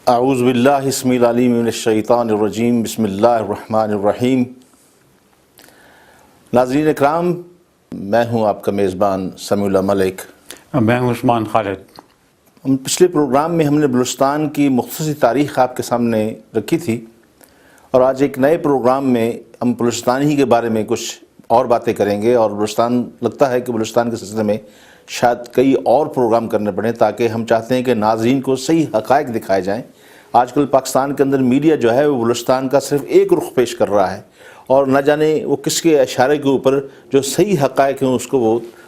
اعوذ باللہ السمیع العلیم من الشیطان الرجیم، بسم اللہ الرحمن الرحیم۔ ناظرین اکرام، میں ہوں آپ کا میزبان سمیع اللہ ملک۔ میں ہوں عثمان خالد۔ پچھلے پروگرام میں ہم نے بلوچستان کی مختصر تاریخ آپ کے سامنے رکھی تھی، اور آج ایک نئے پروگرام میں ہم بلوچستان ہی کے بارے میں کچھ اور باتیں کریں گے، اور بلوچستان لگتا ہے کہ بلوچستان کے سلسلے میں شاید کئی اور پروگرام کرنے پڑیں، تاکہ ہم چاہتے ہیں کہ ناظرین کو صحیح حقائق دکھائے جائیں۔ آج کل پاکستان کے اندر میڈیا جو ہے وہ بلوچستان کا صرف ایک رخ پیش کر رہا ہے، اور نہ جانے وہ کس کے اشارے کے اوپر جو صحیح حقائق ہیں اس کو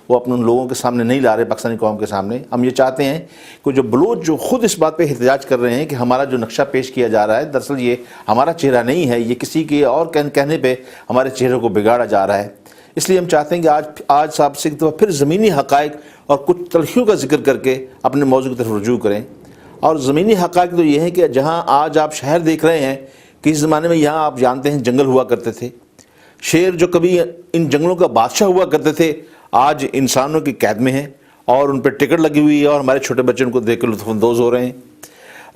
وہ اپنے لوگوں کے سامنے نہیں لا رہے، پاکستانی قوم کے سامنے۔ ہم یہ چاہتے ہیں کہ جو بلوچ جو خود اس بات پہ احتجاج کر رہے ہیں کہ ہمارا جو نقشہ پیش کیا جا رہا ہے دراصل یہ ہمارا چہرہ نہیں ہے، یہ کسی کے اور کہنے پہ ہمارے چہرے کو بگاڑا جا رہا ہے۔ اس لیے ہم چاہتے ہیں کہ آج آپ سے پھر زمینی حقائق اور کچھ تلخیوں کا ذکر کر کے اپنے موضوع کی طرف رجوع کریں۔ اور زمینی حقائق تو یہ ہے کہ جہاں آج آپ شہر دیکھ رہے ہیں، کسی زمانے میں یہاں آپ جانتے ہیں جنگل ہوا کرتے تھے، شیر جو کبھی ان جنگلوں کا بادشاہ ہوا کرتے تھے آج انسانوں کی قید میں ہیں، اور ان پہ ٹکٹ لگی ہوئی ہے، اور ہمارے چھوٹے بچے ان کو دیکھ کے لطف اندوز ہو رہے ہیں۔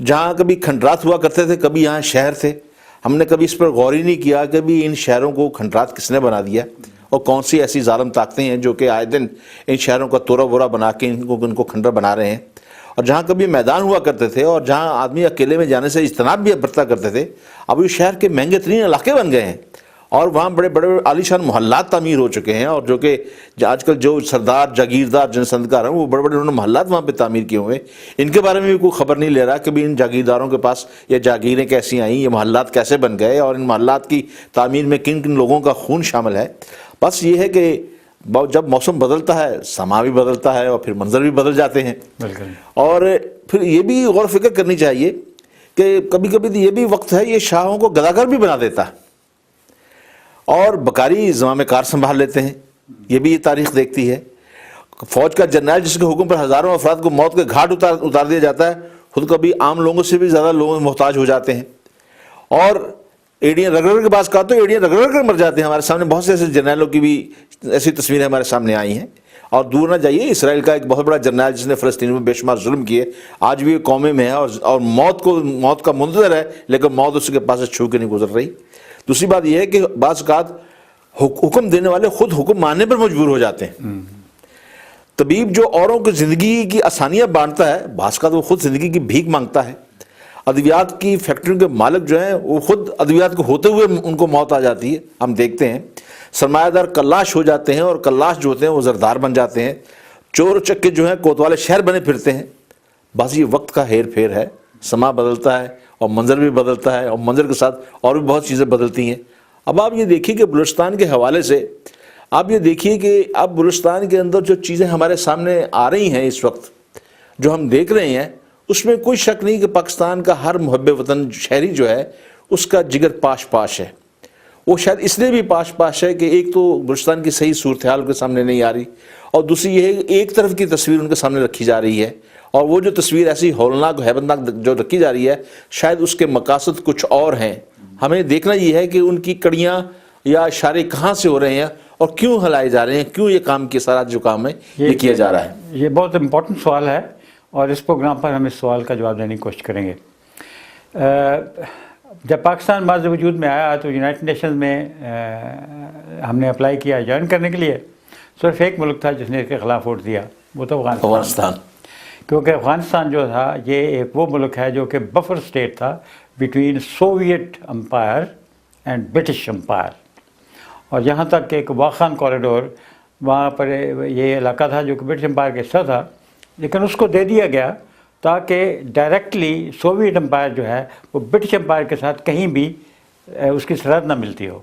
جہاں کبھی کھنڈرات ہوا کرتے تھے، کبھی یہاں شہر تھے، ہم نے کبھی اس پر غور ہی نہیں کیا کہ بھی ان شہروں کو کھنڈرات کس نے بنا دیا، اور کون سی ایسی ظالم طاقتیں ہیں جو کہ آئے دن ان شہروں کا تورا بورا بنا کے ان کو کھنڈر بنا رہے ہیں۔ اور جہاں کبھی میدان ہوا کرتے تھے اور جہاں آدمی اکیلے میں جانے سے اجتناب بھی برتا کرتے تھے، اب یہ شہر کے مہنگے ترین علاقے بن گئے ہیں، اور وہاں بڑے بڑے عالیشان محلات تعمیر ہو چکے ہیں، اور جو کہ آج کل جو سردار جاگیردار جنسندکار ہیں وہ بڑے بڑے انہوں نے محلات وہاں پہ تعمیر کیے ہوئے، ان کے بارے میں بھی کوئی خبر نہیں لے رہا کہ بھی ان جاگیرداروں کے پاس یہ جاگیریں کیسی آئیں، یہ محلات کیسے بن گئے، اور ان محلات کی تعمیر میں کن کن لوگوں کا خون شامل ہے۔ بس یہ ہے کہ جب موسم بدلتا ہے سما بھی بدلتا ہے، اور پھر منظر بھی بدل جاتے ہیں۔ اور پھر یہ بھی غور و فکر کرنی چاہیے کہ کبھی کبھی یہ بھی وقت ہے یہ شاہوں کو گداگر بھی بنا دیتا ہے، اور بکاری زمام کار سنبھال لیتے ہیں، یہ بھی یہ تاریخ دیکھتی ہے۔ فوج کا جرنیل جس کے حکم پر ہزاروں افراد کو موت کے گھاٹ اتار دیا جاتا ہے، خود کبھی عام لوگوں سے بھی زیادہ لوگوں میں محتاج ہو جاتے ہیں، اور ایڑیاں رگڑ کے بعض کہا تو ایڑیاں رگڑ کر مر جاتے ہیں۔ ہمارے سامنے بہت سے ایسے جرنیلوں کی بھی ایسی تصویریں ہمارے سامنے آئی ہیں، اور دور نہ جائیے، اسرائیل کا ایک بہت بڑا جرنیل جس نے فلسطینیوں میں بے شمار ظلم کیے آج بھی قومے میں ہے، اور موت کا منتظر ہے، لیکن موت اس کے پاس سے چھو کے نہیں گزر رہی۔ دوسری بات یہ ہے کہ بعض اوقات حکم دینے والے خود حکم ماننے پر مجبور ہو جاتے ہیں۔ طبیب جو اوروں کی زندگی کی آسانیاں بانٹتا ہے، بعض اوقات وہ خود زندگی کی بھیک مانگتا ہے۔ ادویات کی فیکٹریوں کے مالک جو ہیں وہ خود ادویات کو ہوتے ہوئے ان کو موت آ جاتی ہے، ہم دیکھتے ہیں۔ سرمایہ دار کلاش ہو جاتے ہیں، اور کلاش جو ہوتے ہیں وہ زردار بن جاتے ہیں۔ چور چکے جو ہیں کوتوالے شہر بنے پھرتے ہیں۔ بس یہ وقت کا ہیر پھیر ہے، سما بدلتا ہے اور منظر بھی بدلتا ہے، اور منظر کے ساتھ اور بھی بہت چیزیں بدلتی ہیں۔ اب آپ یہ دیکھیے کہ بلوچستان کے حوالے سے آپ یہ دیکھیے کہ اب بلوچستان کے اندر جو چیزیں ہمارے سامنے آ رہی ہیں اس وقت جو ہم دیکھ رہے ہیں، اس میں کوئی شک نہیں کہ پاکستان کا ہر محب وطن شہری جو ہے اس کا جگر پاش پاش ہے۔ وہ شاید اس لیے بھی پاش پاش ہے کہ ایک تو بلوچستان کی صحیح صورتحال کے سامنے نہیں آ رہی، اور دوسری یہ ہے کہ ایک طرف کی تصویر ان کے سامنے رکھی جا رہی ہے، اور وہ جو تصویر ایسی ہولناک ہیبتناک جو رکھی جا رہی ہے شاید اس کے مقاصد کچھ اور ہیں۔ ہمیں دیکھنا یہ ہے کہ ان کی کڑیاں یا اشارے کہاں سے ہو رہے ہیں اور کیوں ہلائے جا رہے ہیں، کیوں یہ کام کے سارا جو کام ہے یہ کیا جا رہا ہے۔ یہ بہت امپورٹنٹ سوال ہے، اور اس پروگرام پر ہم اس سوال کا جواب دینے کی کوشش کریں گے۔ جب پاکستان ماض وجود میں آیا تو یونائٹڈ نیشنز میں ہم نے اپلائی کیا جوائن کرنے کے لیے، صرف ایک ملک تھا جس نے اس کے خلاف ووٹ دیا، وہ تو افغانستان۔ کیونکہ افغانستان جو تھا یہ ایک وہ ملک ہے جو کہ بفر اسٹیٹ تھا between Soviet empire and British umpire, اور یہاں تک کہ ایک واخان کوریڈور وہاں پر یہ علاقہ تھا جو کہ برٹش امپائر کا حصہ تھا، لیکن اس کو دے دیا گیا تاکہ ڈائریکٹلی سوویٹ امپائر جو ہے وہ برٹش امپائر کے ساتھ کہیں بھی اس کی سرحد نہ ملتی ہو۔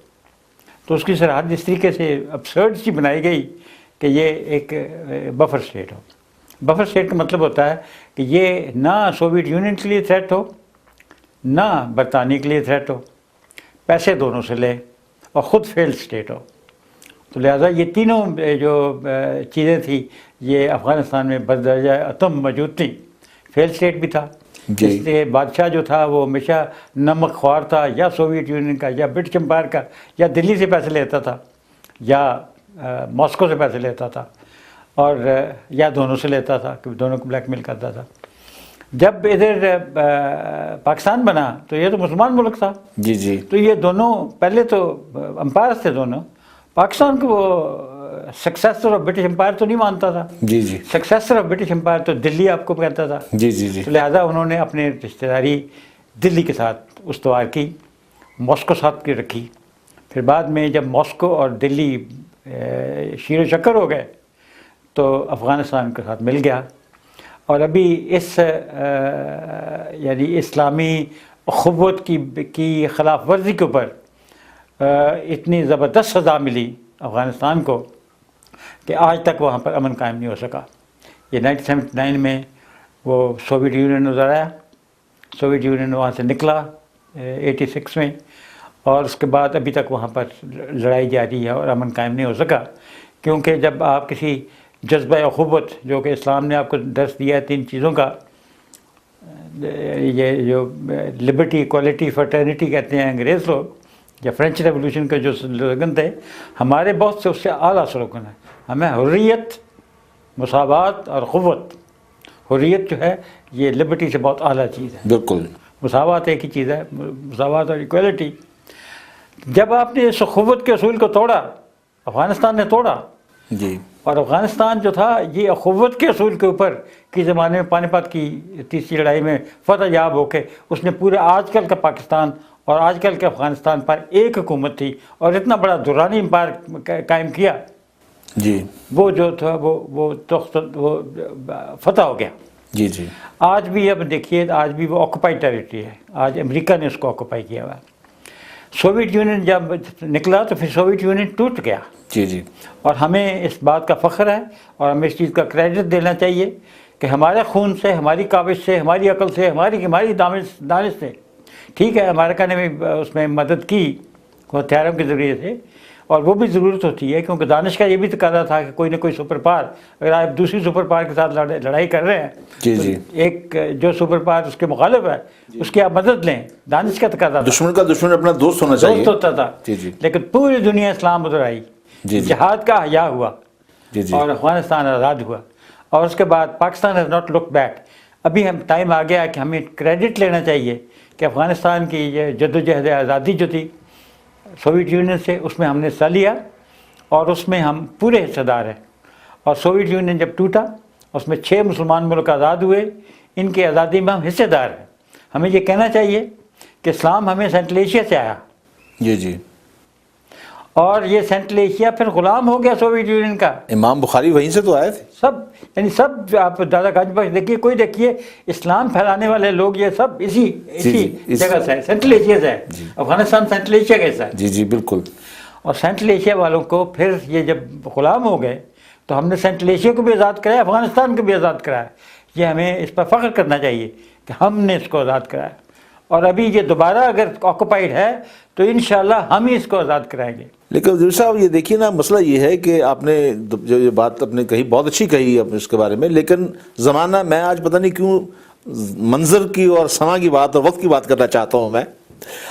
تو اس کی سرحد اس طریقے سے ابسرڈ سی بنائی گئی کہ یہ ایک بفر اسٹیٹ ہو۔ بفر اسٹیٹ کا مطلب ہوتا ہے کہ یہ نہ سوویٹ یونین کے لیے تھریٹ ہو، نہ برطانیہ کے لیے تھریٹ ہو، پیسے دونوں سے لے، اور خود فیلڈ اسٹیٹ ہو۔ تو لہٰذا یہ تینوں جو چیزیں تھیں یہ افغانستان میں بدرجہ اتم موجود تھیں۔ فیلڈ اسٹیٹ بھی تھا، اس لیے بادشاہ جو تھا وہ ہمیشہ نمک خوار تھا، یا سوویت یونین کا یا برٹش امپائر کا، یا دلی سے پیسے لیتا تھا یا ماسکو سے پیسے لیتا تھا، اور یا دونوں سے لیتا تھا، کہ دونوں کو بلیک میل کرتا تھا۔ جب ادھر پاکستان بنا تو یہ تو مسلمان ملک تھا. جی جی. تو یہ دونوں پہلے تو امپائر تھے دونوں. پاکستان کو وہ سکسیسر آف برٹش امپائر تو نہیں مانتا تھا. جی جی. سکسیسر آف برٹش امپائر تو دلی آپ کو کہتا تھا. جی جی جی. تو لہٰذا انہوں نے اپنے رشتہ داری دلی کے ساتھ استوار کی، ماسکو ساتھ کی رکھی. پھر بعد میں جب ماسکو اور دلی شیر و شکر ہو گئے تو افغانستان کے ساتھ مل گیا. اور ابھی اس یعنی اسلامی اخوت کی خلاف ورزی کے اوپر اتنی زبردست سزا ملی افغانستان کو کہ آج تک وہاں پر امن قائم نہیں ہو سکا. یہ 1979 میں وہ سوویت یونین ادھر آیا، سوویت یونین وہاں سے نکلا 86 میں، اور اس کے بعد ابھی تک وہاں پر لڑائی جاری ہے اور امن قائم نہیں ہو سکا. کیونکہ جب آپ کسی جذبہ اخوت جو کہ اسلام نے آپ کو درس دیا ہے 3 چیزوں کا، یہ جو لبرٹی، ایکوالٹی، فرٹرنیٹی کہتے ہیں انگریز لوگ، یا فرینچ ریولوشن کے جو سلوگن تھے، ہمارے بہت سے اس سے اعلیٰ سلوگن ہیں. ہمیں حریت، مساوات اور قوت. حریت جو ہے یہ لبرٹی سے بہت اعلیٰ چیز ہے. بالکل. مساوات ایک ہی چیز ہے، مساوات اور ایکوالٹی. جب آپ نے اس اخوت کے اصول کو توڑا، افغانستان نے توڑا. جی. اور افغانستان جو تھا یہ اخوت کے اصول کے اوپر کے زمانے میں پانی پت کی تیسری لڑائی میں فتح یاب ہو کے اس نے پورے آج کل کا پاکستان اور آج کل کے افغانستان پر ایک حکومت تھی اور اتنا بڑا دورانی امپائر قائم کیا. جی. وہ جو تھا وہ فتح ہو گیا. جی جی. آج بھی اب دیکھیے، آج بھی وہ آکوپائڈ ٹیریٹری ہے. آج امریکہ نے اس کو آکوپائی کیا ہوا ہے. سوویت یونین جب نکلا تو پھر سوویت یونین ٹوٹ گیا. جی جی. اور ہمیں اس بات کا فخر ہے اور ہمیں اس چیز کا کریڈٹ دینا چاہیے کہ ہمارے خون سے، ہماری کاوش سے، ہماری عقل سے، ہماری دانش سے، ٹھیک ہے امریکہ نے بھی اس میں مدد کی ہتھیاروں کے ذریعے سے، اور وہ بھی ضرورت ہوتی ہے کیونکہ دانش کا یہ بھی تقاضا تھا کہ کوئی نہ کوئی سپر پاور، اگر آپ دوسری سپر پاور کے ساتھ لڑائی کر رہے ہیں جی جی، تو ایک جو سپر پاور اس کے مخالف ہے اس کی آپ مدد لیں. دانش کا تقاضا تھا. دشمن کا دشمن اپنا دوست ہونا چاہیے. دوست ہوتا تھا. جی جی. لیکن پوری دنیا اسلام ادھر آئی. جی جی. جہاد کا حیا ہوا. جی جی. اور افغانستان آزاد ہوا. اور اس کے بعد Pakistan has not look back. ابھی ہم ٹائم آ گیا کہ ہمیں کریڈٹ لینا چاہیے کہ افغانستان کی یہ جدوجہد آزادی جو تھی سوویت یونین سے، اس میں ہم نے حصہ لیا اور اس میں ہم پورے حصہ دار ہیں. اور سوویت یونین جب ٹوٹا اس میں 6 مسلمان ملک آزاد ہوئے، ان کی آزادی میں ہم حصے دار ہیں. ہمیں یہ کہنا چاہیے کہ اسلام ہمیں سینٹرل ایشیا سے آیا. جی جی. اور یہ سینٹرل ایشیا پھر غلام ہو گیا سوویت یونین کا. امام بخاری وہیں سے تو آئے تھے. سب یعنی سب آپ دادا گنج بخش دیکھیے، کوئی دیکھیے اسلام پھیلانے والے لوگ یہ سب اسی جگہ سے ہے، سینٹرل ایشیا سے ہے. افغانستان سینٹرل ایشیا کا حصہ ہے. جی جی بالکل. اور سینٹرل ایشیا والوں کو پھر یہ جب غلام ہو گئے تو ہم نے سینٹرل ایشیا کو بھی آزاد کرایا، افغانستان کو بھی آزاد کرایا. یہ ہمیں اس پر فخر کرنا چاہیے کہ ہم نے اس کو آزاد کرایا. اور ابھی یہ دوبارہ اگر آکوپائڈ ہے تو انشاءاللہ ہم ہی اس کو آزاد کرائیں گے. لیکن وزیر صاحب یہ دیکھیے نا، مسئلہ یہ ہے کہ آپ نے جو یہ بات اپنے کہی بہت اچھی کہی آپ اس کے بارے میں، لیکن زمانہ میں آج پتہ نہیں کیوں منظر کی اور سما کی بات اور وقت کی بات کرنا چاہتا ہوں میں.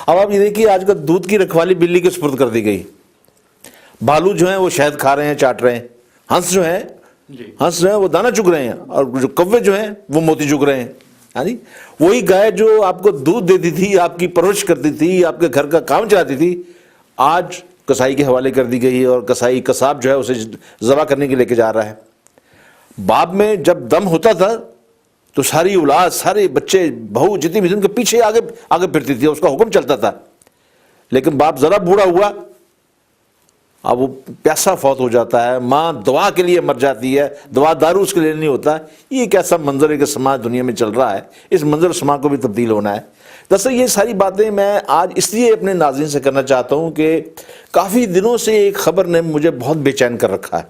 اب آپ یہ دیکھیے آج کل دودھ کی رکھوالی بلی کے سپرد کر دی گئی. بھالو جو ہیں وہ شہد کھا رہے ہیں، چاٹ رہے ہیں. ہنس جو ہیں وہ دانہ چگ رہے ہیں، اور جو کوے جو ہیں وہ موتی چگ رہے ہیں. ہاں جی. وہی گائے جو آپ کو دودھ دیتی تھی، آپ کی پرورش کرتی تھی، آپ کے گھر کا کام چلاتی تھی، آج کسائی کے حوالے کر دی گئی ہے اور قصاب جو ہے اسے ذبح کرنے کے لے کے جا رہا ہے. باپ میں جب دم ہوتا تھا تو ساری اولاد، سارے بچے، بہو جتنی بھی ان کے پیچھے آگے پھرتی تھی، اس کا حکم چلتا تھا. لیکن باپ ذرا بوڑھا ہوا اب وہ پیاسا فوت ہو جاتا ہے، ماں دعا کے لیے مر جاتی ہے، دوا دارو اس کے لیے نہیں ہوتا. یہ ایک ایسا منظر ہے کہ سماج دنیا میں چل رہا ہے. اس منظر سماج کو بھی تبدیل ہونا ہے. دراصل یہ ساری باتیں میں آج اس لیے اپنے ناظرین سے کرنا چاہتا ہوں کہ کافی دنوں سے ایک خبر نے مجھے بہت بے چین کر رکھا ہے.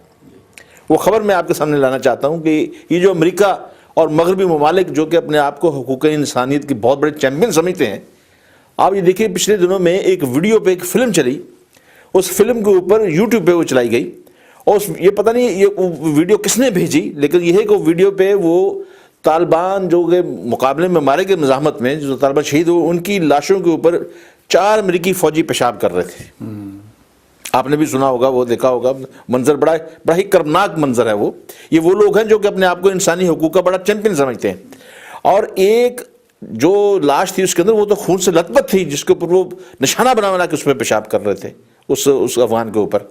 وہ خبر میں آپ کے سامنے لانا چاہتا ہوں کہ یہ جو امریکہ اور مغربی ممالک جو کہ اپنے آپ کو حقوق انسانیت کی بہت بڑے چیمپئن سمجھتے ہیں، آپ یہ دیکھیں پچھلے دنوں میں ایک ویڈیو پہ ایک فلم چلی، اس فلم کے اوپر یوٹیوب پہ وہ چلائی گئی، اور یہ پتہ نہیں یہ ویڈیو کس نے بھیجی، لیکن یہ ہے کہ ویڈیو پہ وہ طالبان جو کہ مقابلے میں مارے گئے مزاحمت میں جو طالبان شہید ہوئے، ان کی لاشوں کے اوپر 4 امریکی فوجی پیشاب کر رہے تھے. آپ نے بھی سنا ہوگا، وہ دیکھا ہوگا. منظر بڑا ہی کربناک منظر ہے. وہ لوگ ہیں جو کہ اپنے آپ کو انسانی حقوق کا بڑا چیمپئن سمجھتے ہیں. اور ایک جو لاش تھی اس کے اندر وہ تو خون سے لت پت تھی، جس کے اوپر وہ نشانہ بنا بنا کے اس میں پیشاب کر رہے تھے اس افغان کے اوپر.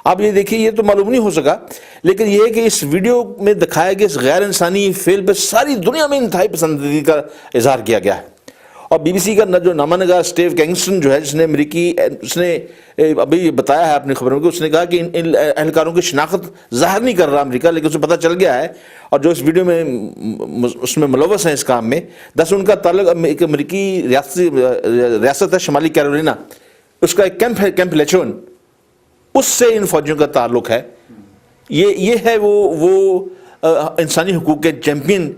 آپ یہ دیکھیے، یہ تو معلوم نہیں ہو سکا، لیکن یہ کہ اس ویڈیو میں دکھایا گیا اس غیر انسانی فعل پہ ساری دنیا میں انتہائی پسندیدگی کا اظہار کیا گیا ہے. اور بی بی سی کا جو نامہ نگار اسٹیو کینگسٹن جو ہے، جس نے اس نے ابھی بتایا ہے اپنی خبروں میں، اس نے کہا کہ ان اہلکاروں کی شناخت ظاہر نہیں کر رہا امریکہ، لیکن اسے پتہ چل گیا ہے، اور جو اس ویڈیو میں اس میں ملوث ہیں اس کام میں، ان کا تعلق ایک امریکی ریاست ہے شمالی کیرولینا، اس کا ایک کیمپ لیچون، اس سے ان فوجیوں کا تعلق ہے. یہ ہے وہ انسانی حقوق کے چیمپئن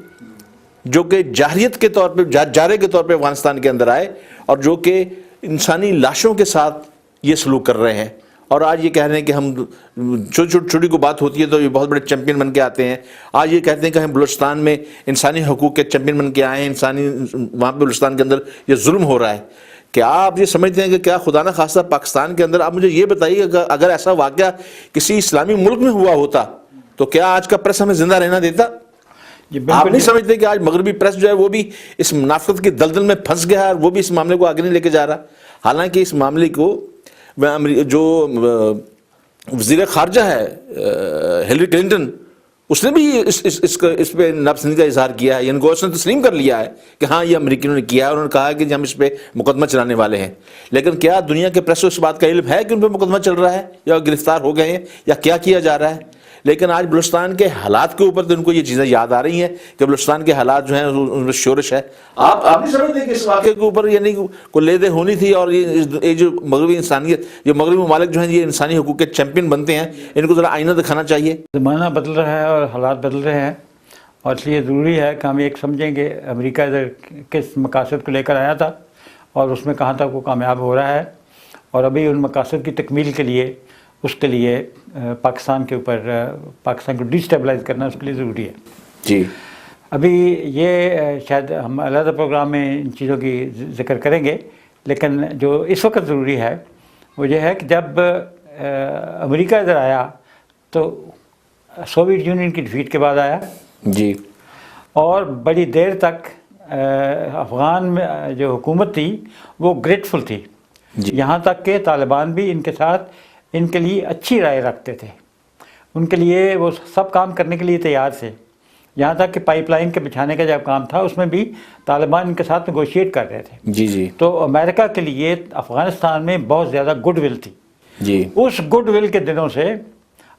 جو کہ جارحیت کے طور پہ، جارے کے طور پہ افغانستان کے اندر آئے، اور جو کہ انسانی لاشوں کے ساتھ یہ سلوک کر رہے ہیں. اور آج یہ کہہ رہے ہیں کہ ہم چھوٹی کو بات ہوتی ہے تو یہ بہت بڑے چیمپئن بن کے آتے ہیں. آج یہ کہتے ہیں کہ ہم بلوچستان میں انسانی حقوق کے چیمپئن بن کے آئے ہیں، وہاں پہ بلوچستان کے اندر یہ ظلم ہو رہا ہے. کیا آپ یہ سمجھتے ہیں کہ کیا خدا نہ خواستہ پاکستان کے اندر، آپ مجھے یہ بتائیے کہ اگر ایسا واقعہ کسی اسلامی ملک میں ہوا ہوتا تو کیا آج کا پریس ہمیں زندہ رہنا دیتا؟ آپ نہیں سمجھتے کہ آج مغربی پریس جو ہے وہ بھی اس منافقت کی دلدل میں پھنس گیا ہے، اور وہ بھی اس معاملے کو آگے نہیں لے کے جا رہا؟ حالانکہ اس معاملے کو جو وزیر خارجہ ہے ہلری کلنٹن، اس نے بھی اس پہ ناپسندی کا اظہار کیا ہے، یعنی اس نے تسلیم کر لیا ہے کہ ہاں یہ امریکیوں نے کیا ہے، اور انہوں نے کہا ہے کہ ہم اس پہ مقدمہ چلانے والے ہیں. لیکن کیا دنیا کے پریس کو اس بات کا علم ہے کہ ان پہ مقدمہ چل رہا ہے، یا گرفتار ہو گئے ہیں، یا کیا جا رہا ہے؟ لیکن آج بلوچستان کے حالات کے اوپر تو ان کو یہ چیزیں یاد آ رہی ہیں کہ بلوچستان کے حالات جو ہیں ان میں شورش ہے. آپ نہیں سمجھتے کہ اس واقعے کے اوپر یعنی کوئی لیدے ہونی تھی، اور یہ جو مغربی انسانیت، یہ مغربی ممالک جو ہیں یہ انسانی حقوق کے چیمپئن بنتے ہیں، ان کو ذرا آئینہ دکھانا چاہیے. زمانہ بدل رہا ہے اور حالات بدل رہے ہیں، اور اس لیے ضروری ہے کہ ہم ایک سمجھیں کہ امریکہ ادھر کس مقاصد کو لے کر آیا تھا، اور اس میں کہاں تک وہ کامیاب ہو رہا ہے، اور ابھی ان مقاصد کی تکمیل کے لیے، اس کے لیے پاکستان کے اوپر، پاکستان کو ڈیسٹیبلائز کرنا اس کے لیے ضروری ہے. جی ابھی یہ شاید ہم علیحدہ پروگرام میں ان چیزوں کی ذکر کریں گے، لیکن جو اس وقت ضروری ہے وہ یہ ہے کہ جب امریکہ ادھر آیا تو سوویت یونین کی ڈیفیٹ کے بعد آیا. جی. اور بڑی دیر تک افغان میں جو حکومت تھی وہ گریٹفل تھی، یہاں تک کہ طالبان بھی ان کے ساتھ ان کے لیے اچھی رائے رکھتے تھے، ان کے لیے وہ سب کام کرنے کے لیے تیار تھے. یہاں تک کہ پائپ لائن کے بچھانے کا جب کام تھا اس میں بھی طالبان ان کے ساتھ نیگوشیٹ کر رہے تھے. جی. تو امریکہ کے لیے افغانستان میں بہت زیادہ گڈ ول تھی. جی. اس گڈ ول کے دنوں سے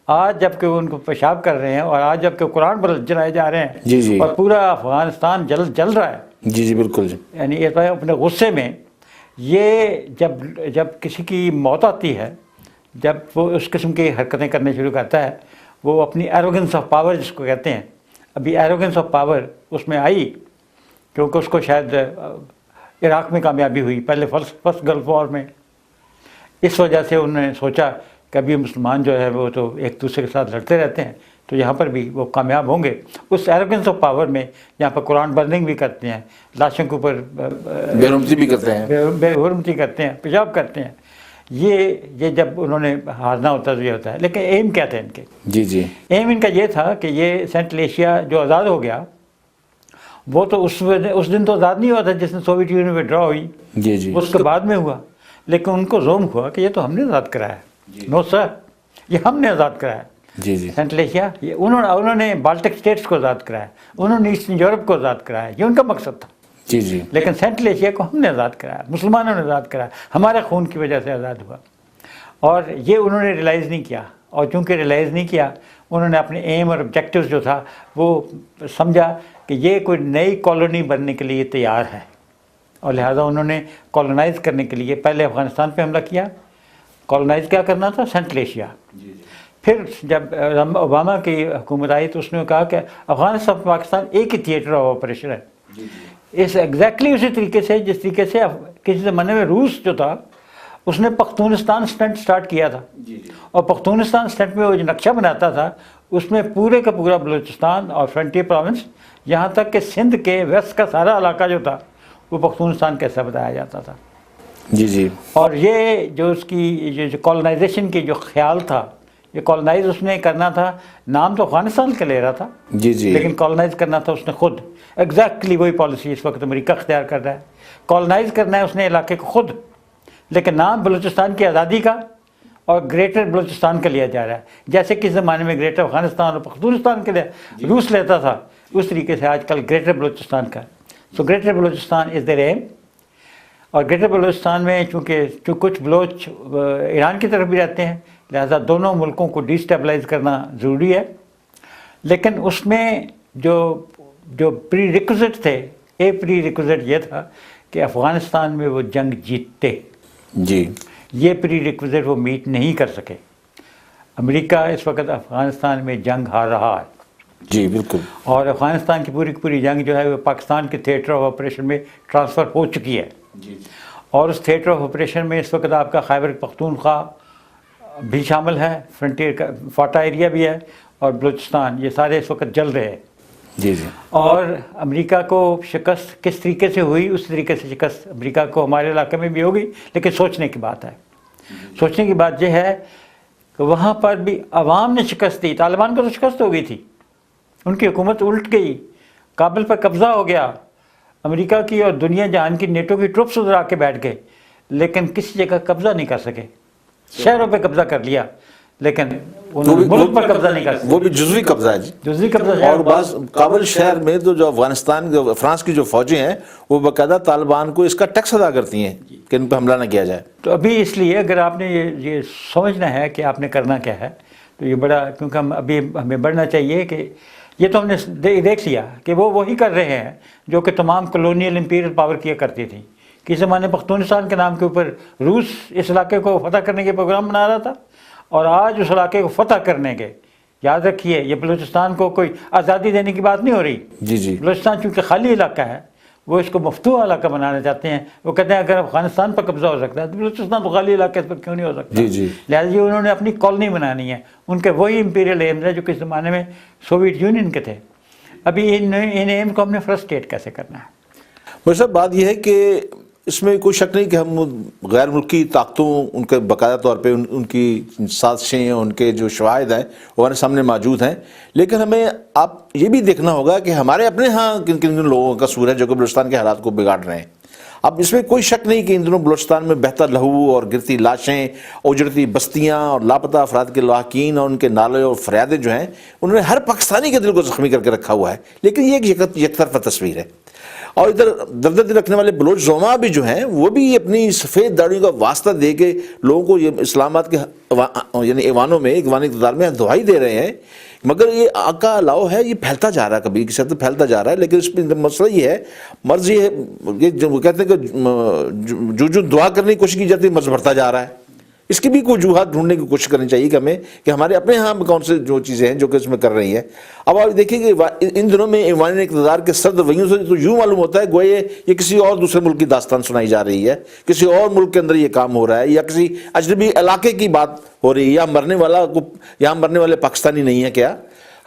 آج جب کہ وہ ان کو پیشاب کر رہے ہیں، اور آج جب کہ قرآن پر جلائے جا رہے ہیں، جی. اور پورا افغانستان جل رہا ہے. جی بالکل. یعنی اپنے غصے میں یہ جب کسی کی موت آتی ہے، جب وہ اس قسم کی حرکتیں کرنے شروع کرتا ہے، وہ اپنی ایروگنس آف پاور جس کو کہتے ہیں، ابھی ایروگنس آف پاور اس میں آئی کیونکہ اس کو شاید عراق میں کامیابی ہوئی پہلے فرسٹ گلف وار میں. اس وجہ سے انہوں نے سوچا کہ ابھی مسلمان جو ہے وہ تو ایک دوسرے کے ساتھ لڑتے رہتے ہیں، تو یہاں پر بھی وہ کامیاب ہوں گے. اس ایروگنس آف پاور میں یہاں پر قرآن برننگ بھی کرتے ہیں، لاشوں کے اوپر بے حرمتی بھی کرتے ہیں، بے حرمتی کرتے ہیں، پیشاب کرتے ہیں. یہ جب انہوں نے ہارنا ہوتا ہے تو یہ ہوتا ہے. لیکن ایم کیا تھے ان کے؟ جی. ایم ان کا یہ تھا کہ یہ سینٹرل ایشیا جو آزاد ہو گیا، وہ تو اس دن تو آزاد نہیں ہوا تھا جس نے سوویت یونین ودرا ہوئی. جی. اس کے بعد میں ہوا. لیکن ان کو زوم ہوا کہ یہ تو ہم نے آزاد کرایا. نو سر، یہ ہم نے آزاد کرایا. جی. سینٹرل ایشیا، یہ انہوں نے بالٹک اسٹیٹس کو آزاد کرایا، انہوں نے ایسٹرن یورپ کو آزاد کرایا. یہ ان کا مقصد تھا. جی. لیکن سینٹرل ایشیا کو ہم نے آزاد کرایا، مسلمانوں نے آزاد کرایا، ہمارے خون کی وجہ سے آزاد ہوا. اور یہ انہوں نے ریلائز نہیں کیا، اور چونکہ ریلائز نہیں کیا، انہوں نے اپنے ایم اور آبجیکٹیوز جو تھا وہ سمجھا کہ یہ کوئی نئی کالونی بننے کے لیے تیار ہے، اور لہٰذا انہوں نے کالونائز کرنے کے لیے پہلے افغانستان پہ حملہ کیا. کالونائز کیا کرنا تھا؟ Central Asia. پھر جب اوباما کی حکومت آئی تو اس نے کہا کہ افغانستان پاکستان ایک ہی تھیٹر آف آپریشن ہے. اس ایگزیکٹلی اسی طریقے سے جس طریقے سے کسی زمانے میں روس جو تھا اس نے پختونستان اسٹنٹ سٹارٹ کیا تھا. اور پختونستان اسٹنٹ میں وہ جو نقشہ بناتا تھا اس میں پورے کا پورا بلوچستان اور فرنٹیئر پروونس، یہاں تک کہ سندھ کے ویسٹ کا سارا علاقہ جو تھا وہ پختونستان کیسا بتایا جاتا تھا. جی. اور یہ جو اس کی جو کالونائزیشن کی جو خیال تھا، یہ کالونائز اس نے کرنا تھا، نام تو افغانستان کا لے رہا تھا جی جی، لیکن کالونائز کرنا تھا اس نے خود. ایگزیکٹلی وہی پالیسی اس وقت امریکہ اختیار کر رہا ہے. کالونائز کرنا ہے اس نے علاقے کو خود، لیکن نام بلوچستان کی آزادی کا اور گریٹر بلوچستان کا لیا جا رہا ہے. جیسے کس زمانے میں گریٹر افغانستان اور پختونستان کے لیے روس لیتا تھا، اس طریقے سے آج کل گریٹر بلوچستان کا. So greater Balochistan is their aim. اور گریٹر بلوچستان میں چونکہ کچھ بلوچ ایران کی طرف بھی رہتے ہیں، لہذا دونوں ملکوں کو ڈی اسٹیبلائز کرنا ضروری ہے. لیکن اس میں جو پری ریکوزٹ تھے، ایک پری ریکوزٹ یہ تھا کہ افغانستان میں وہ جنگ جیتتے. جی، یہ پری ریکوزٹ وہ میٹ نہیں کر سکے. امریکہ اس وقت افغانستان میں جنگ ہار رہا ہے. جی بالکل. اور افغانستان کی پوری جنگ جو ہے وہ پاکستان کے تھیٹر آف آپریشن میں ٹرانسفر ہو چکی ہے. اور اس تھیٹر آف آپریشن میں اس وقت آپ کا خیبر پختونخوا بھی شامل ہے، فرنٹیئر کا فاٹا ایریا بھی ہے، اور بلوچستان، یہ سارے اس وقت جل رہے ہیں. جی جی. اور امریکہ کو شکست کس طریقے سے ہوئی، اس طریقے سے شکست امریکہ کو ہمارے علاقے میں بھی ہوگی. لیکن سوچنے کی بات ہے، سوچنے کی بات یہ ہے کہ وہاں پر بھی عوام نے شکست دی. طالبان کو تو شکست ہو گئی تھی، ان کی حکومت الٹ گئی، کابل پر قبضہ ہو گیا، امریکہ کی اور دنیا جہان کی نیٹو کی ٹروپس ادھر آ کے بیٹھ گئے، لیکن کسی جگہ قبضہ نہیں کر سکے. شہروں پہ قبضہ کر لیا لیکن ملک پر قبضہ نہیں کر سکے. وہ بھی جزوی قبضہ ہے جی، جزوی قبضہ. اور بعض کابل شہر میں تو جو افغانستان فرانس کی جو فوجیں ہیں وہ باقاعدہ طالبان کو اس کا ٹیکس ادا کرتی ہیں کہ ان پہ حملہ نہ کیا جائے. تو ابھی اس لیے اگر آپ نے یہ سمجھنا ہے کہ آپ نے کرنا کیا ہے تو یہ بڑا، کیونکہ ہمیں بڑھنا چاہیے کہ یہ تو ہم نے دیکھ لیا کہ وہ وہی کر رہے ہیں جو کہ تمام کلونیل امپیریل پاور کیا کرتی تھی. کس زمانے پختونستان کے نام کے اوپر روس اس علاقے کو فتح کرنے کے پروگرام بنا رہا تھا، اور آج اس علاقے کو فتح کرنے کے، یاد رکھیے یہ بلوچستان کو کوئی آزادی دینے کی بات نہیں ہو رہی. جی جی. بلوچستان چونکہ خالی علاقہ ہے، وہ اس کو مفتوح علاقہ بنانا چاہتے ہیں. وہ کہتے ہیں اگر افغانستان پر قبضہ ہو سکتا ہے تو بلوچستان تو خالی علاقہ اس پر کیوں نہیں ہو سکتا. جی جی. لہٰذا انہوں نے اپنی کالونی بنانی ہے. ان کے وہی امپیریل ایمز ہیں جو کس زمانے میں سوویت یونین کے تھے. ابھی ان ایم کو ہم نے فرسٹریٹ کیسے کرنا ہے. وہ صاحب بات یہ ہے کہ اس میں کوئی شک نہیں کہ ہم غیر ملکی طاقتوں، ان کے باقاعدہ طور پہ ان کی سازشیں، ان کے جو شواہد ہیں وہ ہمارے سامنے موجود ہیں. لیکن ہمیں آپ یہ بھی دیکھنا ہوگا کہ ہمارے اپنے ہاں کن کن لوگوں کا قصور ہے جو کہ بلوچستان کے حالات کو بگاڑ رہے ہیں. اب اس میں کوئی شک نہیں کہ ان دنوں بلوچستان میں بہتا لہو اور گرتی لاشیں، اجڑتی بستیاں اور لاپتہ افراد کے لاحقین اور ان کے نعرے اور فریادیں جو ہیں انہوں نے ہر پاکستانی کے دل کو زخمی کر کے رکھا ہوا ہے. لیکن یہ ایک یک طرفہ تصویر ہے. اور ادھر دل رکھنے والے بلوچ زعما بھی جو ہیں وہ بھی اپنی سفید داڑھیوں کا واسطہ دے کے لوگوں کو یہ اسلام آباد کے یعنی ایوانوں میں، ایوانی اقتدار میں دعائی دے رہے ہیں. مگر یہ آقا لاؤ ہے، یہ پھیلتا جا رہا ہے، کبھی کسی حد پھیلتا جا رہا ہے. لیکن اس میں مسئلہ یہ ہے، مرض یہ ہے، یہ جو وہ کہتے ہیں کہ جو دعا کرنے کی کوشش کی جاتی ہے مرض بڑھتا جا رہا ہے. اس کی بھی کوئی وجوہات ڈھونڈنے کی کوشش کرنی چاہیے کہ ہمیں کہ ہمارے اپنے ہاں کون سے جو چیزیں ہیں جو کہ اس میں کر رہی ہیں. اب آپ دیکھیں کہ ان دنوں میں ایوانی اقتدار کے سرد رویوں سے تو یوں معلوم ہوتا ہے گویا یہ کسی اور دوسرے ملک کی داستان سنائی جا رہی ہے، کسی اور ملک کے اندر یہ کام ہو رہا ہے، یا کسی اجنبی علاقے کی بات ہو رہی ہے، یا مرنے والے پاکستانی نہیں ہیں. کیا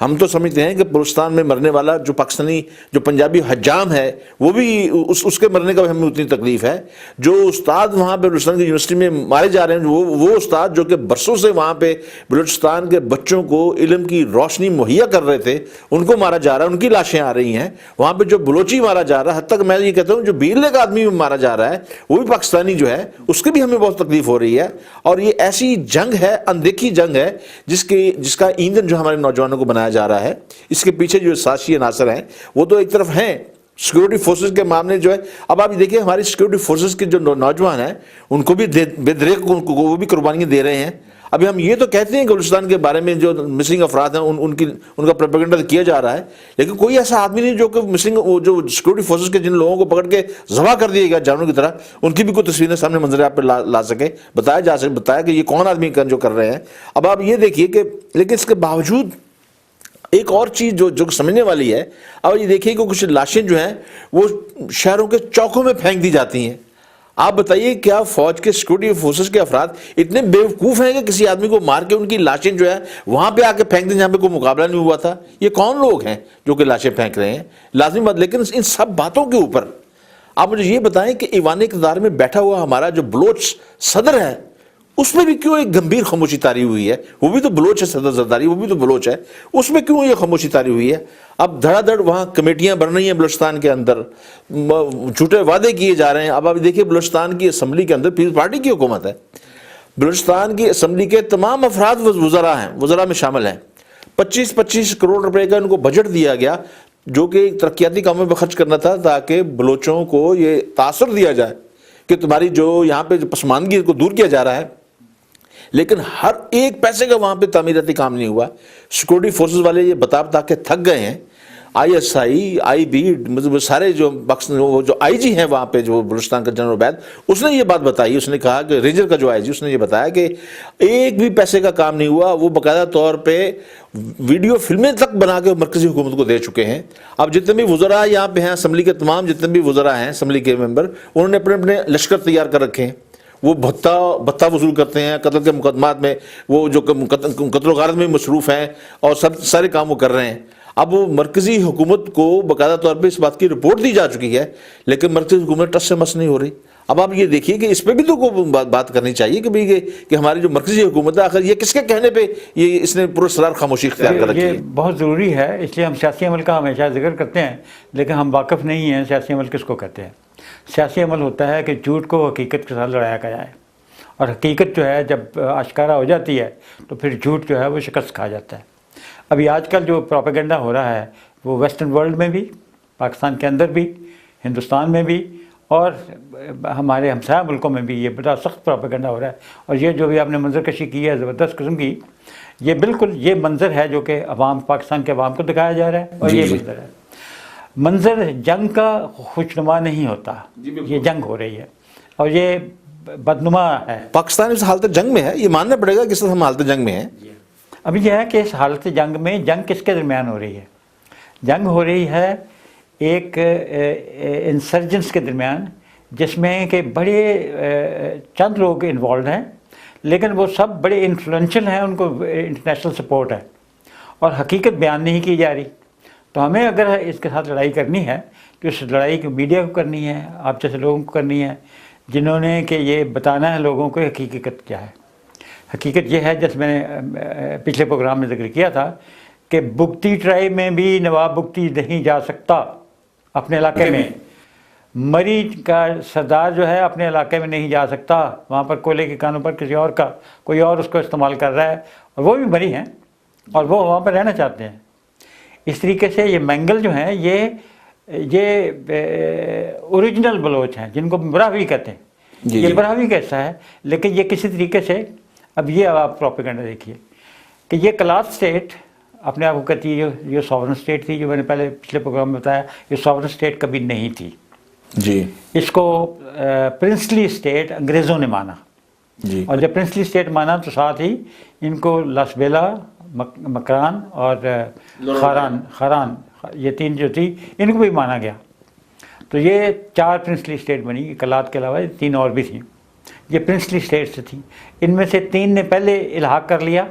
ہم تو سمجھتے ہیں کہ بلوچستان میں مرنے والا جو پاکستانی، جو پنجابی حجام ہے، وہ بھی اس کے مرنے کا بھی ہمیں اتنی تکلیف ہے. جو استاد وہاں پہ بلوچستان کی یونیورسٹی میں مارے جا رہے ہیں، وہ استاد جو کہ برسوں سے وہاں پہ بلوچستان کے بچوں کو علم کی روشنی مہیا کر رہے تھے، ان کو مارا جا رہا ہے، ان کی لاشیں آ رہی ہیں. وہاں پہ جو بلوچی مارا جا رہا ہے، حتیٰ کہ میں یہ کہتا ہوں جو بیرلے کا آدمی مارا جا رہا ہے وہ بھی پاکستانی جو ہے، اس کی بھی ہمیں بہت تکلیف ہو رہی ہے. اور یہ ایسی جنگ ہے، اندیکھی جنگ ہے، جس کا ایندھن جو ہمارے نوجوانوں کو بنایا جا رہا ہے. اس کے پیچھے جو سازشی عناصر ہیں وہ تو ایک طرف ہیں سیکورٹی فورسز کے معاملے جو ہے. اب آپ دیکھیں ہماری سیکورٹی فورسز کے جو نوجوان ہیں ان کو بھی بے دریغ وہ بھی قربانیاں دے رہے ہیں. ابھی ہم یہ تو کہتے ہیں کہ بلوچستان کے بارے میں جو مسنگ افراد ہیں ان کا پروپیگنڈا کیا جا رہا ہے، لیکن کوئی ایسا آدمی نہیں جو کہ جو سیکورٹی فورسز کے جن لوگوں کو پکڑ کے ذبح کر دیا گیا جانوروں کی طرح، ان کی بھی کوئی تصویریں سامنے منظر آپ پہ لا سکے، بتایا کہ یہ کون آدمی جو کر رہے ہیں. اب آپ یہ دیکھیے کہ لیکن اس کے باوجود ایک اور چیز جو سمجھنے والی ہے، اب یہ دیکھیے کہ کچھ لاشیں جو ہیں وہ شہروں کے چوکوں میں پھینک دی جاتی ہیں. آپ بتائیے کیا فوج کے سیکورٹی فورسز کے افراد اتنے بیوقوف ہیں کہ کسی آدمی کو مار کے ان کی لاشیں جو ہے وہاں پہ آ کے پھینک دیں جہاں پہ کوئی مقابلہ نہیں ہوا تھا؟ یہ کون لوگ ہیں جو کہ لاشیں پھینک رہے ہیں؟ لازمی بات. لیکن ان سب باتوں کے اوپر آپ مجھے یہ بتائیں کہ ایوان اقتدار میں بیٹھا ہوا ہمارا جو بلوچ صدر ہے اس میں بھی کیوں ایک گمبھیر خاموشی طاری ہوئی ہے؟ وہ بھی تو بلوچ ہے، صدر زرداری وہ بھی تو بلوچ ہے، اس میں کیوں یہ خاموشی طاری ہوئی ہے؟ اب دھڑا دھڑ وہاں کمیٹیاں بن رہی ہیں بلوچستان کے اندر، جھوٹے وعدے کیے جا رہے ہیں۔ اب آپ دیکھیے بلوچستان کی اسمبلی کے اندر پیپلز پارٹی کی حکومت ہے، بلوچستان کی اسمبلی کے تمام افراد وزراء ہیں، وزراء میں شامل ہیں، 25 کروڑ روپے کا ان کو بجٹ دیا گیا جو کہ ترقیاتی کاموں پہ خرچ کرنا تھا، تاکہ بلوچوں کو یہ تاثر دیا جائے کہ تمہاری جو یہاں پہ پسماندگی کو دور کیا جا رہا ہے، لیکن ہر ایک پیسے کا وہاں پہ تعمیراتی کام نہیں ہوا۔ سیکورٹی فورسز والے یہ بتا کے تھک گئے ہیں، I S I, I be, مطلب سارے جو آئی جی ہیں وہاں پہ، جو بلوچستان کا جنرل عبید، اس نے یہ بات بتائی، اس نے کہا کہ رینجر کا جو آئی جی، اس نے یہ بتایا کہ ایک بھی پیسے کا کام نہیں ہوا۔ وہ باقاعدہ طور پہ ویڈیو فلمیں تک بنا کے مرکزی حکومت کو دے چکے ہیں۔ اب جتنے بھی وزراء یہاں پہ ہیں، اسمبلی کے تمام جتنے بھی وزراء ہیں، اسمبلی کے ممبر، انہوں نے اپنے اپنے لشکر تیار کر رکھے ہیں، وہ بھتہ وصول کرتے ہیں، قتل کے مقدمات میں وہ جو قتل و غارت میں مصروف ہیں، اور سارے کام وہ کر رہے ہیں۔ اب وہ مرکزی حکومت کو باقاعدہ طور پہ اس بات کی رپورٹ دی جا چکی ہے، لیکن مرکزی حکومت ٹس سے مس نہیں ہو رہی۔ اب آپ یہ دیکھیے کہ اس پہ بھی تو بات کرنی چاہیے کہ ہماری جو مرکزی حکومت ہے، آخر یہ کس کے کہنے پہ یہ اس نے پراسرار خاموشی اختیار کر رکھی ہے؟ یہ بہت ضروری ہے، اس لیے ہم سیاسی عمل کا ہمیشہ ذکر کرتے ہیں، لیکن ہم واقف نہیں ہیں سیاسی عمل کس کو کہتے ہیں۔ سیاسی عمل ہوتا ہے کہ جھوٹ کو حقیقت کے ساتھ لڑایا جائے، اور حقیقت جو ہے جب آشکارا ہو جاتی ہے تو پھر جھوٹ جو ہے وہ شکست کھا جاتا ہے۔ ابھی آج کل جو پروپیگنڈا ہو رہا ہے وہ ویسٹرن ورلڈ میں بھی، پاکستان کے اندر بھی، ہندوستان میں بھی، اور ہمارے ہمسایہ ملکوں میں بھی یہ بڑا سخت پروپیگنڈا ہو رہا ہے۔ اور یہ جو بھی آپ نے منظر کشی کی ہے زبردست قسم کی، یہ بالکل یہ منظر ہے جو کہ پاکستان کے عوام کو دکھایا جا رہا ہے، اور یہ منظر ہے۔ منظر جنگ کا خوشنما نہیں ہوتا، یہ جنگ ہو رہی ہے اور یہ بدنما ہے۔ پاکستان اس حالت جنگ میں ہے، یہ ماننا پڑے گا کہ ہم حالت جنگ میں ہیں۔ اب یہ ہے کہ اس حالت جنگ میں جنگ کس کے درمیان ہو رہی ہے؟ جنگ ہو رہی ہے ایک انسرجنس کے درمیان، جس میں کہ بڑے چند لوگ انوالوڈ ہیں، لیکن وہ سب بڑے انفلوئنشل ہیں، ان کو انٹرنیشنل سپورٹ ہے، اور حقیقت بیان نہیں کی جا رہی۔ تو ہمیں اگر اس کے ساتھ لڑائی کرنی ہے تو اس لڑائی کو میڈیا کو کرنی ہے، آپ جیسے لوگوں کو کرنی ہے، جنہوں نے کہ یہ بتانا ہے لوگوں کو حقیقت کیا ہے۔ حقیقت یہ ہے، جیسے میں نے پچھلے پروگرام میں ذکر کیا تھا، کہ بگٹی ٹرائب میں بھی نواب بگٹی نہیں جا سکتا اپنے علاقے میں، مری کا سردار جو ہے اپنے علاقے میں نہیں جا سکتا، وہاں پر کوئلے کے کانوں پر کسی اور کا کوئی اور اس کو استعمال کر رہا ہے، اور وہ بھی مری ہیں اور وہ وہاں پر رہنا چاہتے ہیں۔ اس طریقے سے یہ مینگل جو ہیں یہ اوریجنل بلوچ ہیں، جن کو براہوی کہتے ہیں، یہ براہوی کا حصہ ہے، لیکن یہ کسی طریقے سے، اب یہ آپ پروپیگنڈا دیکھیے کہ یہ کلاس اسٹیٹ اپنے آپ کو کہتی ہے، یہ ساورن اسٹیٹ تھی، جو میں نے پہلے پچھلے پروگرام میں بتایا، یہ ساورن اسٹیٹ کبھی نہیں تھی جی۔ اس کو پرنسلی اسٹیٹ انگریزوں نے مانا جی، اور جب پرنسلی اسٹیٹ مانا تو ساتھ ہی ان کو لاسبیلا، مکران اور خاران یہ تین جو تھی ان کو بھی مانا گیا۔ تو یہ 4 پرنسلی اسٹیٹ بنی، کلات کے علاوہ 3 اور بھی تھیں، یہ پرنسلی اسٹیٹ سے تھیں۔ ان میں سے 3 نے پہلے الحاق کر لیا،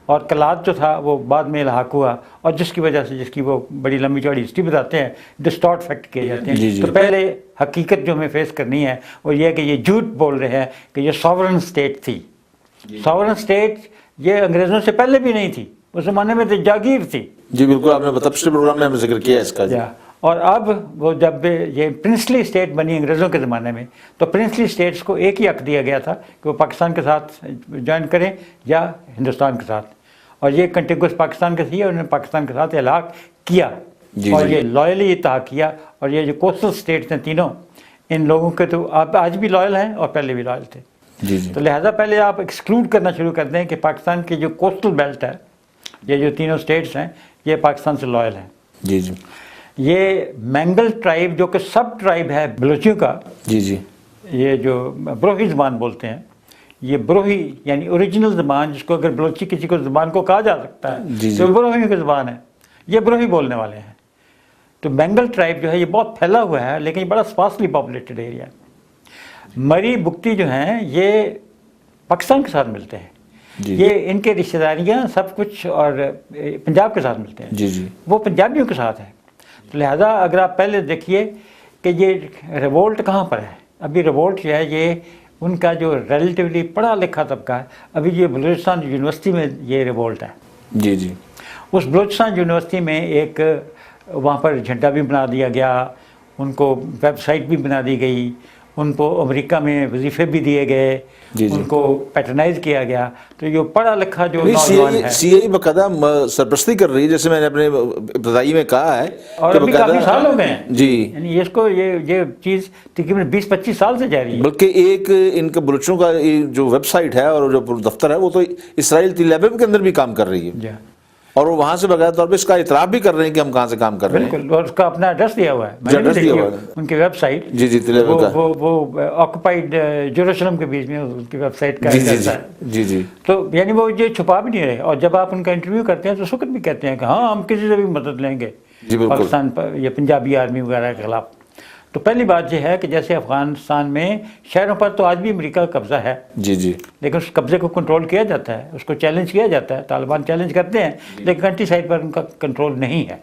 اور کلات جو تھا وہ بعد میں الحاق ہوا، اور جس کی وجہ سے، جس کی وہ بڑی لمبی چوڑی ہسٹری بتاتے ہیں، ڈسٹارٹ فیکٹ کیے جاتے ہیں۔ تو پہلے حقیقت جو ہمیں فیس کرنی ہے وہ یہ ہے کہ یہ جھوٹ بول رہے ہیں کہ یہ ساورن اسٹیٹ تھی۔ ساورن اسٹیٹ یہ انگریزوں سے پہلے بھی نہیں تھی، اس زمانے میں تو جاگیر تھی۔ جی بالکل، آپ نے پچھلے پروگرام میں ہم ذکر کیا اس کا۔ اور اب وہ جب یہ پرنسلی اسٹیٹ بنی انگریزوں کے زمانے میں، تو پرنسلی اسٹیٹس کو ایک ہی حق دیا گیا تھا کہ وہ پاکستان کے ساتھ جوائن کریں یا ہندوستان کے ساتھ، اور یہ کنٹیگوس پاکستان کے تھی، اور انہوں نے پاکستان کے ساتھ الحاق کیا، اور یہ لائلی اتحاد کیا۔ اور یہ جو کوسٹل اسٹیٹس ہیں تینوں، ان لوگوں کے تو آپ آج بھی لائل ہیں اور پہلے بھی لائل تھے۔ تو لہٰذا پہلے آپ ایکسکلوڈ کرنا شروع کر دیں کہ پاکستان کی جو کوسٹل بیلٹ ہے، یہ جو تینوں اسٹیٹس ہیں، یہ پاکستان سے لائل ہیں۔ جی جی۔ یہ مینگل ٹرائب جو کہ سب ٹرائب ہے بلوچیوں کا، جی جی، یہ جو بروہی زبان بولتے ہیں، یہ بروہی یعنی اوریجنل زبان، جس کو اگر بلوچی کسی کو زبان کو کہا جا سکتا ہے تو بروہیوں کی زبان ہے، یہ بروہی بولنے والے ہیں۔ تو مینگل ٹرائب جو ہے یہ بہت پھیلا ہوا ہے، لیکن یہ بڑا اسپاسلی پاپولیٹڈ ایریا ہے۔ مری بگٹی جو ہیں یہ پاکستان کے ساتھ ملتے ہیں، یہ ان کے رشتہ داریاں سب کچھ اور پنجاب کے ساتھ ملتے ہیں، وہ پنجابیوں کے ساتھ ہے۔ تو لہٰذا اگر آپ پہلے دیکھیے کہ یہ ریوولٹ کہاں پر ہے، ابھی ریوولٹ جو ہے یہ ان کا جو ریلیٹیولی پڑھا لکھا طبقہ ہے، ابھی یہ بلوچستان یونیورسٹی میں یہ ریوولٹ ہے. جی جی. اس بلوچستان یونیورسٹی میں ایک وہاں پر جھنڈا بھی بنا دیا گیا، ان کو ویب سائٹ بھی بنا دی گئی، ان کو امریکہ میں وظیفے بھی دیے گئے، ان کو پیٹرنائز کیا گیا. تو یہ پڑھا لکھا جو نوجوان ہے، سی آئی باقاعدہ سرپرستی کر رہی ہے، جیسے میں نے اپنے ابتدائی میں کہا ہے، اور ابھی کافی سال ہو گئے ہیں. جی، یعنی اس کو یہ چیز تقریباً 20-25 سال سے جاری ہے. بلکہ ایک ان کا بلوچوں کا جو ویب سائٹ ہے اور جو دفتر ہے وہ تو اسرائیل تل ابیب کے اندر بھی کام کر رہی ہے، اور وہ وہاں سے باقاعدہ طور پہ اس کا اعتراف بھی کر رہے ہیں کہ ہم کہاں سے کام کر رہے ہیں. بالکل، اور اس کا اپنا ایڈریس دیا ہوا ہے، میں نے دیکھی ان کی ویب سائٹ. جی جی، تل ابیب کا وہ آکوپائڈ جیروسلم کے بیچ میں ان کی ویب سائٹ کا ایڈریس ہے. جی جی. تو یعنی وہ یہ چھپا بھی نہیں رہے، اور جب آپ ان کا انٹرویو کرتے ہیں تو اس وقت بھی کہتے ہیں کہ ہاں ہم کسی سے بھی مدد لیں گے پاکستان یا پنجابی آرمی وغیرہ کے خلاف. تو پہلی بات یہ ہے کہ جیسے افغانستان میں شہروں پر تو آج بھی امریکہ کا قبضہ ہے، جی جی، لیکن اس قبضے کو کنٹرول کیا جاتا ہے، اس کو چیلنج کیا جاتا ہے، طالبان چیلنج کرتے ہیں، لیکن کنٹری سائڈ پر ان کا کنٹرول نہیں ہے.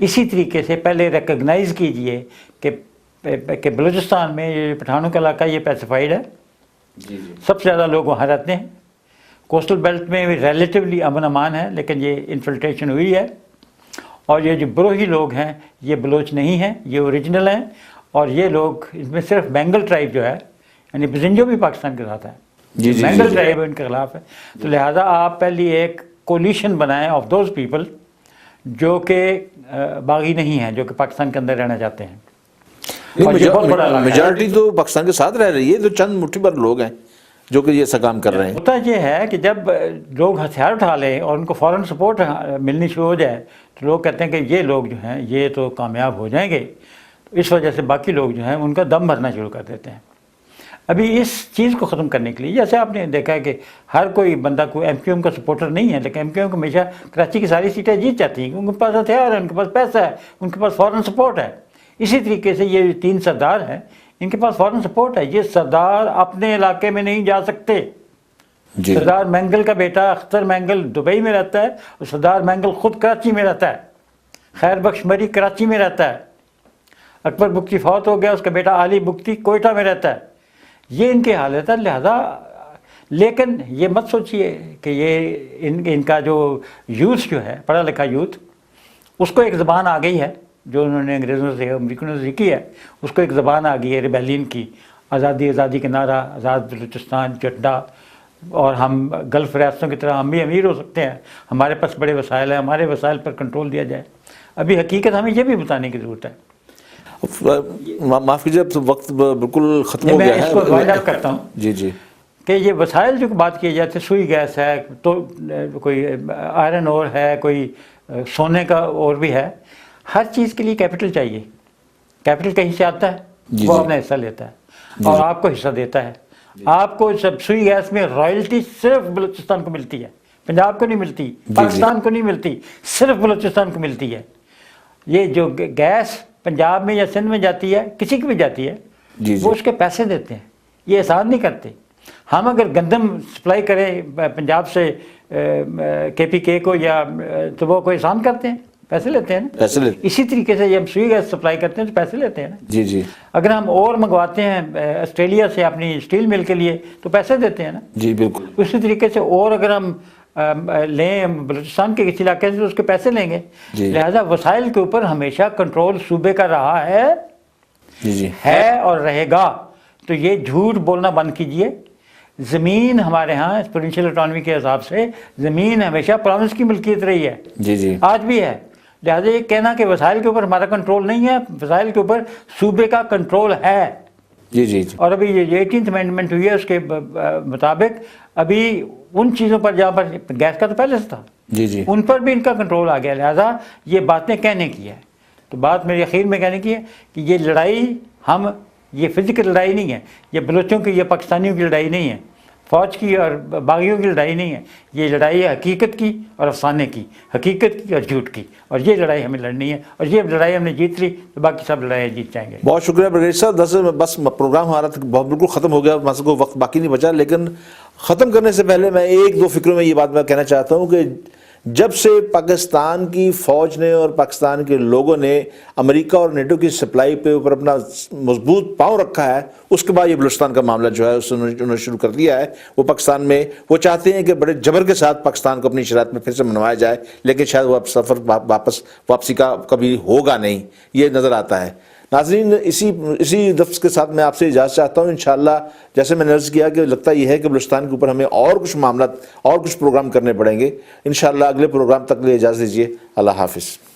اسی طریقے سے پہلے ریکگنائز کیجئے کہ بلوچستان میں یہ پٹھانوں کا علاقہ یہ پیسیفائڈ ہے، سب سے زیادہ لوگ وہاں رہتے ہیں. کوسٹل بیلٹ میں ریلیٹیولی امن امان ہے، لیکن یہ انفلٹریشن ہوئی ہے. اور یہ جو بروہی لوگ ہیں یہ بلوچ نہیں ہیں، یہ اوریجنل ہیں. اور یہ لوگ اس میں صرف بینگل ٹرائب جو ہے، یعنی بزنجو بھی پاکستان کے ساتھ ہے، بینگل ٹرائب ان کے خلاف ہے. تو لہٰذا آپ پہلی ایک کولیشن بنائیں آف دوز پیپل جو کہ باغی نہیں ہیں، جو کہ پاکستان کے اندر رہنا چاہتے ہیں. میجارٹی تو پاکستان کے ساتھ رہ رہی ہے، تو چند مٹھی بھر لوگ ہیں جو کہ یہ ایسا کام کر رہے ہیں. ہوتا یہ ہے کہ جب لوگ ہتھیار اٹھا لیں اور ان کو فوراً سپورٹ ملنی شروع ہو جائے تو لوگ کہتے ہیں کہ یہ لوگ جو ہیں یہ تو کامیاب ہو جائیں گے. اس وجہ سے باقی لوگ جو ہیں ان کا دم بھرنا شروع کر دیتے ہیں. ابھی اس چیز کو ختم کرنے کے لیے جیسے آپ نے دیکھا ہے کہ ہر کوئی بندہ کوئی ایم کیو ایم کا سپورٹر نہیں ہے، لیکن ایم کیو ایم کو ہمیشہ کراچی کی ساری سیٹیں جیت جاتی ہیں، ان کے پاس ہتھیار ہے، ان کے پاس پیسہ ہے، ان کے پاس فوراً سپورٹ ہے. اسی طریقے سے یہ 3 سردار ہیں، ان کے پاس فوراً سپورٹ ہے. یہ سردار اپنے علاقے میں نہیں جا سکتے. سردار مینگل کا بیٹا اختر مینگل دبئی میں رہتا ہے، اور سردار مینگل خود کراچی میں رہتا ہے. خیر بخش مری کراچی میں رہتا ہے. اکبر بگٹی فوت ہو گیا، اس کا بیٹا علی بگٹی کوئٹہ میں رہتا ہے. یہ ان کی حالت ہے. لہذا لیکن یہ مت سوچئے کہ یہ ان کا جو یوتھ جو ہے، پڑھا لکھا یوتھ، اس کو ایک زبان آ گئی ہے جو انہوں نے انگریزوں سے امریکنوں سے سیکھی ہے. اس کو ایک زبان آ گئی ہے ریبیلین کی، آزادی آزادی کے نعرہ، آزاد بلوچستان جھنڈا، اور ہم گلف ریاستوں کی طرح ہم بھی امیر ہو سکتے ہیں، ہمارے پاس بڑے وسائل ہیں، ہمارے وسائل پر کنٹرول دیا جائے. ابھی حقیقت ہمیں یہ بھی بتانے کی ضرورت ہے. معاف کیجیے، اب وقت بالکل ختم ہو گیا ہے. میں اس کو وائنڈ اپ کرتا ہوں جی جی، کہ یہ وسائل جو بات کی جاتی ہے، سوئی گیس ہے، تو کوئی آئرن اور ہے، کوئی سونے کا اور بھی ہے. ہر چیز کے لیے کیپٹل چاہیے. کیپٹل کہیں سے آتا ہے، وہ اپنا حصہ لیتا ہے اور آپ کو حصہ دیتا ہے. آپ کو سوئی گیس میں رائلٹی صرف بلوچستان کو ملتی ہے، پنجاب کو نہیں ملتی، پاکستان کو نہیں ملتی، صرف بلوچستان کو ملتی ہے. یہ جو گیس پنجاب میں یا سندھ میں جاتی ہے، کسی کی بھی جاتی ہے، وہ اس کے پیسے دیتے ہیں. یہ احسان نہیں کرتے. ہم اگر گندم سپلائی کریں پنجاب سے کے پی کے کو یا تو وہ کوئی احسان کرتے ہیں، پیسے لیتے ہیں نا. اسی طریقے سے ہم سوئی گیس سپلائی کرتے ہیں تو پیسے لیتے ہیں نا. جی جی. اگر ہم اور منگواتے ہیں آسٹریلیا سے اپنی اسٹیل مل کے لیے تو پیسے دیتے ہیں نا. جی بالکل. اسی طریقے سے اور اگر ہم لیں بلوچستان کے کسی علاقے سے تو اس کے پیسے لیں گے. لہذا وسائل کے اوپر ہمیشہ کنٹرول صوبے کا رہا ہے اور رہے گا. تو یہ جھوٹ بولنا بند کیجئے. زمین ہمارے ہاں پروونشل اٹانومی کے حساب سے زمین ہمیشہ پروونس کی ملکیت رہی ہے. جی جی. آج بھی ہے. لہٰذا یہ کہنا کہ وسائل کے اوپر ہمارا کنٹرول نہیں ہے، وسائل کے اوپر صوبے کا کنٹرول ہے. جی جی. اور ابھی یہ 18th امینڈمنٹ ہوئی ہے، اس کے مطابق ابھی ان چیزوں پر جہاں پر گیس کا تو پہلے سے تھا، جی جی، ان پر بھی ان کا کنٹرول آ گیا. لہٰذا یہ باتیں کہنے کی ہے. تو بات میری اخیر میں کہنے کی ہے کہ یہ لڑائی یہ فزیکل لڑائی نہیں ہے، یہ بلوچوں کی، یہ پاکستانیوں کی لڑائی نہیں ہے، فوج کی اور باغیوں کی لڑائی نہیں ہے. یہ لڑائی ہے حقیقت کی اور افسانے کی، حقیقت کی اور جھوٹ کی. اور یہ لڑائی ہمیں لڑنی ہے، اور یہ لڑائی ہم نے جیت لی تو باقی سب لڑائیاں جیت جائیں گے. بہت شکریہ بریگیڈیئر صاحب. بس پروگرام ہمارا بالکل ختم ہو گیا، ماسک کو وقت باقی نہیں بچا. لیکن ختم کرنے سے پہلے میں 1-2 فکروں میں یہ بات میں کہنا چاہتا ہوں کہ جب سے پاکستان کی فوج نے اور پاکستان کے لوگوں نے امریکہ اور نیٹو کی سپلائی پہ اوپر اپنا مضبوط پاؤں رکھا ہے، اس کے بعد یہ بلوچستان کا معاملہ جو ہے اس انہوں نے شروع کر دیا ہے۔ وہ پاکستان میں وہ چاہتے ہیں کہ بڑے جبر کے ساتھ پاکستان کو اپنی شرائط میں پھر سے منوایا جائے، لیکن شاید وہ سفر واپسی کا کبھی ہوگا نہیں، یہ نظر آتا ہے۔ ناظرین، اسی لفظ کے ساتھ میں آپ سے اجازت چاہتا ہوں۔ انشاءاللہ جیسے میں نے عرض کیا کہ لگتا یہ ہے کہ بلوچستان کے اوپر ہمیں اور کچھ معاملات اور کچھ پروگرام کرنے پڑیں گے۔ انشاءاللہ اگلے پروگرام تک لیے اجازت دیجیے۔ اللہ حافظ۔